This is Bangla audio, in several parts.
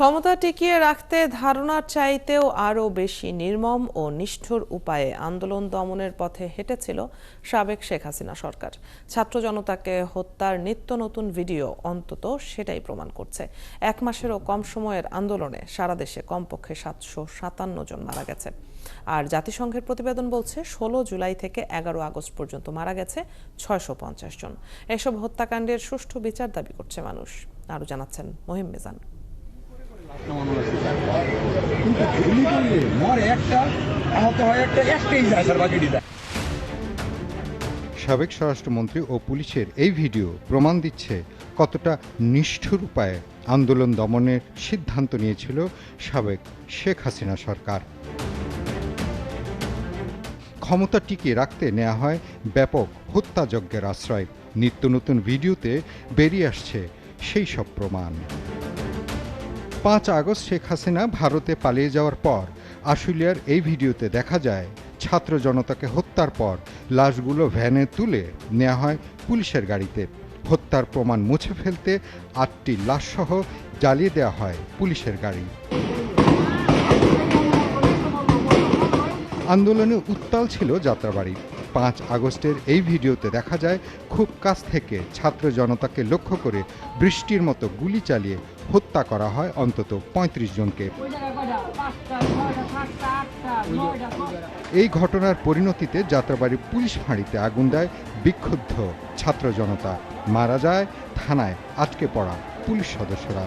ক্ষমতা টিকিয়ে রাখতে ধারণার চাইতেও আরও বেশি নির্মম ও নিষ্ঠুর উপায়ে আন্দোলন দমনের পথে হেঁটেছিল সাবেক শেখ হাসিনা সরকার। ছাত্র জনতাকে হত্যার নিত্য নতুন ভিডিও অন্তত সেটাই প্রমাণ করছে। এক মাসেরও কম সময়ের আন্দোলনে সারা দেশে কমপক্ষে 757 জন মারা গেছে। আর জাতিসংঘের প্রতিবেদন বলছে 16 জুলাই থেকে 11 আগস্ট পর্যন্ত মারা গেছে 650 জন। এসব হত্যাকাণ্ডের সুষ্ঠু বিচার দাবি করছে মানুষ। আরও জানাচ্ছেন মহিম মিজান। সাবেক স্বরাষ্ট্রমন্ত্রী ও পুলিশের এই ভিডিও প্রমাণ দিচ্ছে কতটা নিষ্ঠুর উপায়ে আন্দোলন দমনের সিদ্ধান্ত নিয়েছিল সাবেক শেখ হাসিনা সরকার। ক্ষমতা টিকিয়ে রাখতে নেওয়া হয় ব্যাপক হত্যাযজ্ঞের আশ্রয়। নিত্য নতুন ভিডিওতে বেরিয়ে আসছে সেই সব প্রমাণ। 5 আগস্ট শেখ হাসিনা ভারতে পালিয়ে যাওয়ার পর আশুলিয়ার এই ভিডিওতে দেখা যায় ছাত্র জনতাকে হত্যার পর লাশগুলো ভ্যানে তুলে নেওয়া হয় পুলিশের গাড়িতে। হত্যার প্রমাণ মুছে ফেলতে 8টি লাশসহ জ্বালিয়ে দেওয়া হয় পুলিশের গাড়ি। আন্দোলনে উত্তাল ছিল যাত্রাবাড়ি। 5 আগস্টের এই ভিডিওতে দেখা যায় খুব কাছ থেকে ছাত্র জনতাকে লক্ষ্য করে বৃষ্টির মতো গুলি চালিয়ে হত্যা করা হয় অন্তত 35 জনকে। এই ঘটনার পরিণতিতে যাত্রাবাড়ি পুলিশ ফাঁড়িতে আগুন দেয় বিক্ষুব্ধ ছাত্র জনতা। মারা যায় থানায় আটকে পড়া পুলিশ সদস্যরা।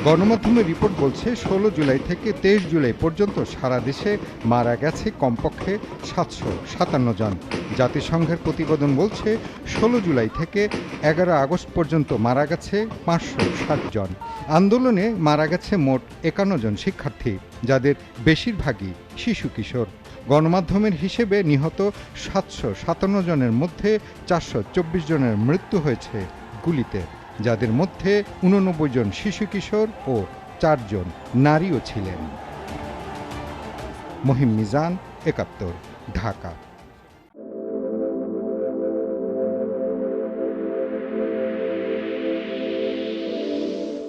গণমাধ্যমের রিপোর্ট বলছে 16 জুলাই থেকে 23 জুলাই পর্যন্ত সারা দেশে মারা গেছে কমপক্ষে 757 জন। জাতিসংঘের প্রতিবেদন বলছে 16 জুলাই থেকে 11 আগস্ট পর্যন্ত মারা গেছে 560 জন। আন্দোলনে মারা গেছে মোট 51 জন শিক্ষার্থী, যাদের বেশিরভাগই শিশু কিশোর। গণমাধ্যমের হিসেবে নিহত 757 জনের মধ্যে 424 জনের মৃত্যু হয়েছে গুলিতে, যাদের মধ্যে 89 জন শিশু কিশোর ও 4 জন নারীও ছিলেন। মহিম মিজান, 71, ঢাকা।